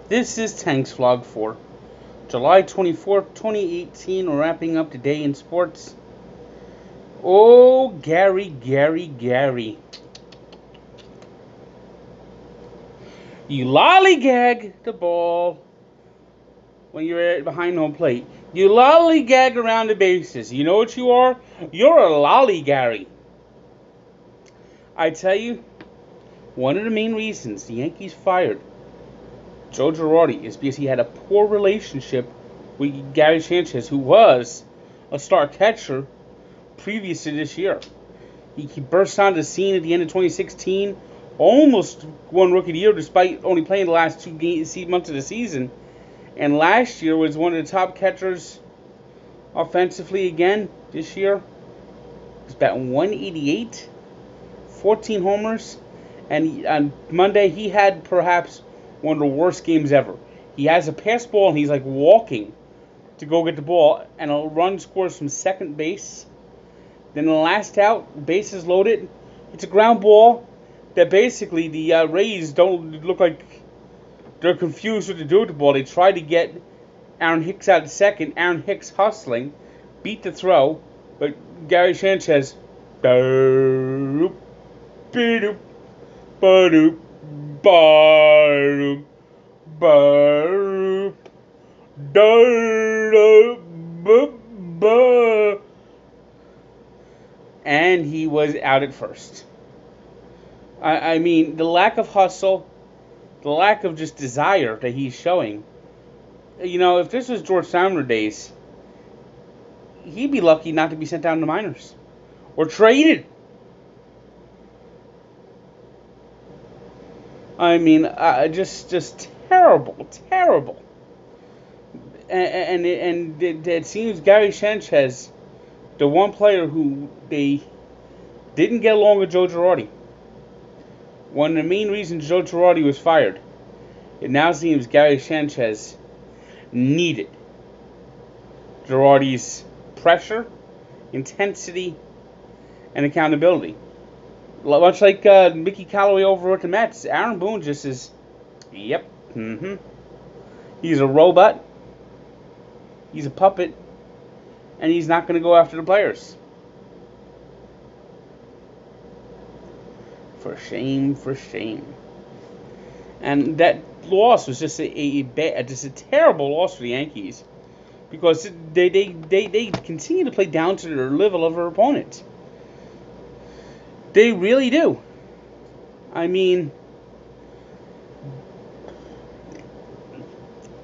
This is Tanks Vlog for July 24th, 2018. We're wrapping up today in sports. Oh, Gary. You lollygag the ball when you're behind home plate. You lollygag around the bases. You know what you are? You're a lollygary. I tell you, one of the main reasons the Yankees fired Joe Girardi is because he had a poor relationship with Gary Sanchez, who was a star catcher previous to this year. He burst onto the scene at the end of 2016, almost won Rookie of the Year despite only playing the last months of the season. And last year was one of the top catchers offensively again this year. He's batting 188, 14 homers, and on Monday he had perhaps one of the worst games ever. He has a pass ball and he's like walking to go get the ball, and a run scores from second base. Then the last out, bases loaded, it's a ground ball that basically the Rays don't look like they're confused what to do with the ball. They try to get Aaron Hicks out at second. Aaron Hicks hustling, beat the throw, but Gary Sanchez, doop, doop, doop, doop, and he was out at first. I mean, the lack of hustle, the lack of just desire that he's showing. You know, if this was George Steinbrenner days, he'd be lucky not to be sent down to minors or traded. I mean, just terrible. And it seems Gary Sanchez, the one player who they didn't get along with Joe Girardi. One of the main reasons Joe Girardi was fired. It now seems Gary Sanchez needed Girardi's pressure, intensity, and accountability. Much like Mickey Callaway over at the Mets, Aaron Boone just is, yep, he's a robot, he's a puppet, and he's not going to go after the players. For shame. And that loss was just a terrible loss for the Yankees, because they continue to play down to their level of their opponent. They really do. I mean,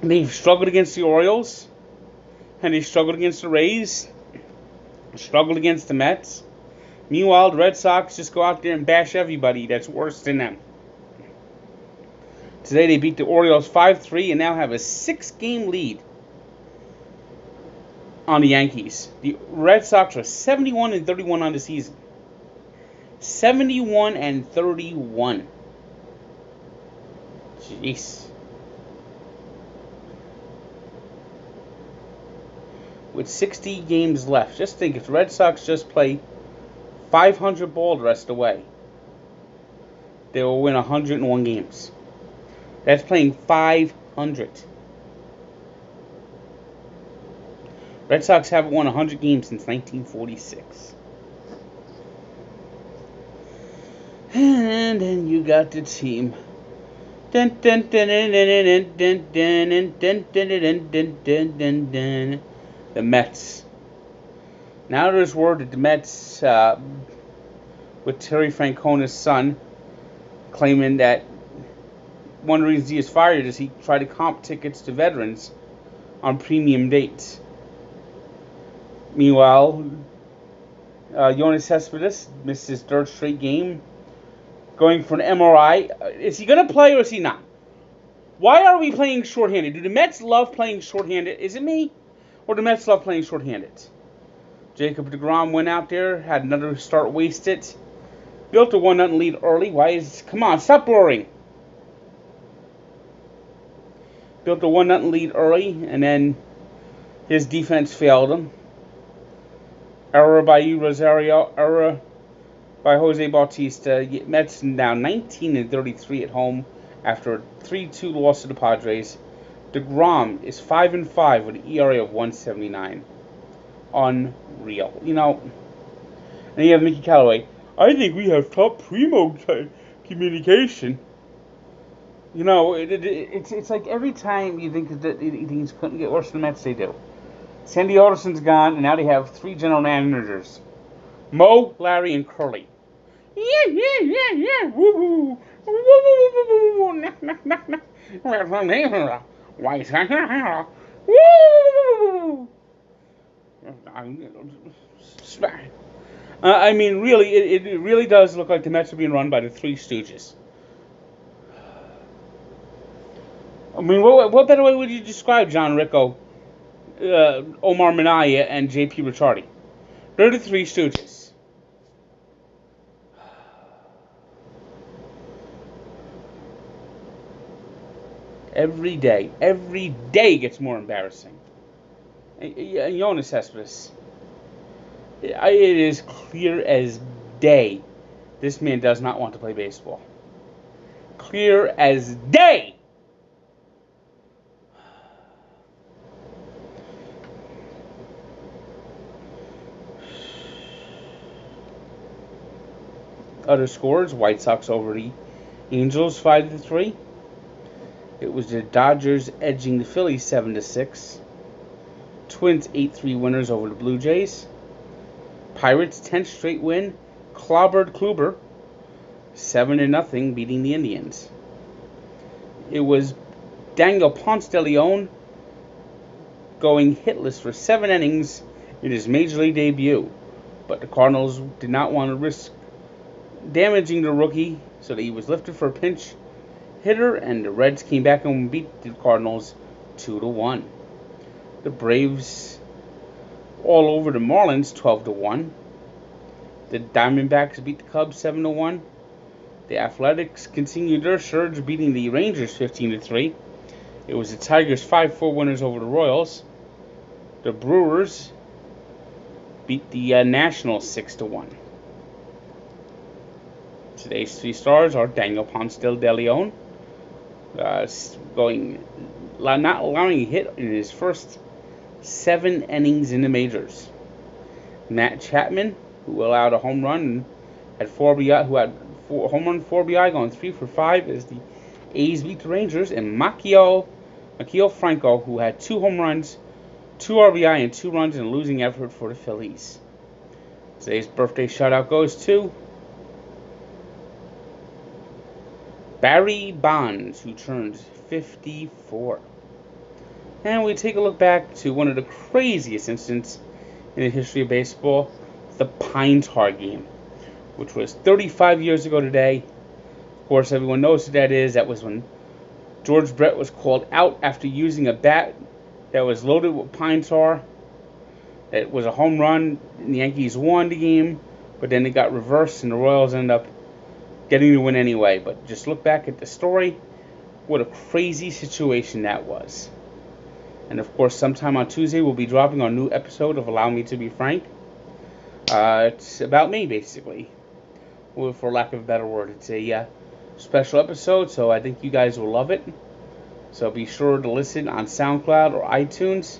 they've struggled against the Orioles, and they struggled against the Rays, struggled against the Mets. Meanwhile, the Red Sox just go out there and bash everybody that's worse than them. Today they beat the Orioles 5-3 and now have a 6-game lead on the Yankees. The Red Sox are 71-31 on the season. 71-31. Jeez. With 60 games left, just think if the Red Sox just play 500 ball the rest of the way, they will win 101 games. That's playing 500. Red Sox haven't won 100 games since 1946. And then you got the team. The Mets. Now there's word that the Mets, with Terry Francona's son, claiming that one of the reasons he is fired is he tried to comp tickets to veterans on premium dates. Meanwhile, Yoenis Cespedes missed his third straight game, going for an MRI. Is he going to play or is he not? Why are we playing shorthanded? Do the Mets love playing shorthanded? Is it me? Or do the Mets love playing shorthanded? Jacob deGrom went out there, had another start wasted. Built a 1-0 lead early. Come on, stop boring. Built a 1-0 lead early, and then his defense failed him. Error by Rosario, error by Jose Bautista. Mets now 19-33 at home after a 3-2 loss to the Padres. DeGrom is 5-5 with an ERA of 1.79. Unreal. And you have Mickey Callaway. I think we have top primo communication. It's like every time you think that things couldn't get worse than the Mets, they do. Sandy Alderson's gone, and now they have 3 general managers: Mo, Larry, and Curly. Yeah. Woo woo. Woo. I mean, really, it really does look like the Mets are being run by the Three Stooges. I mean, what better way would you describe John Ricco, Omar Minaya, and J.P. Ricciardi? They're the Three Stooges. Every day gets more embarrassing. Yoenis Cespedes. It is clear as day this man does not want to play baseball. Clear as day! Other scores: White Sox over the Angels 5-3. It was the Dodgers edging the Phillies 7-6. Twins 8-3 winners over the Blue Jays. Pirates 10th straight win, clobbered Kluber 7-0, beating the Indians. It was Daniel Ponce de Leon going hitless for 7 innings in his major league debut, but the Cardinals did not want to risk damaging the rookie, so that he was lifted for a pinch hitter, and the Reds came back and beat the Cardinals 2-1. The Braves all over the Marlins 12-1. The Diamondbacks beat the Cubs 7-1. The Athletics continued their surge, beating the Rangers 15-3. It was the Tigers 5-4 winners over the Royals. The Brewers beat the Nationals 6-1. Today's 3 stars are Daniel Ponce de Leon, not allowing a hit in his first 7 innings in the majors. Matt Chapman, who allowed a home run and had 4 RBI, home run 4 RBI, going 3 for 5 as the A's beat the Rangers, and Maikel Franco, who had 2 home runs, 2 RBI, and 2 runs in a losing effort for the Phillies. Today's birthday shutout goes to Barry Bonds, who turns 54. And we take a look back to one of the craziest incidents in the history of baseball, the Pine Tar game, which was 35 years ago today. Of course, everyone knows who that is. That was when George Brett was called out after using a bat that was loaded with pine tar. It was a home run, and the Yankees won the game, but then it got reversed, and the Royals ended up getting the win anyway. But just look back at the story. What a crazy situation that was. And of course, sometime on Tuesday, we'll be dropping our new episode of Allow Me to Be Frank. It's about me, basically. Well, for lack of a better word, it's a special episode, so I think you guys will love it. So be sure to listen on SoundCloud or iTunes.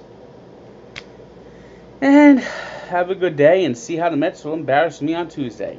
And have a good day, and see how the Mets will embarrass me on Tuesday.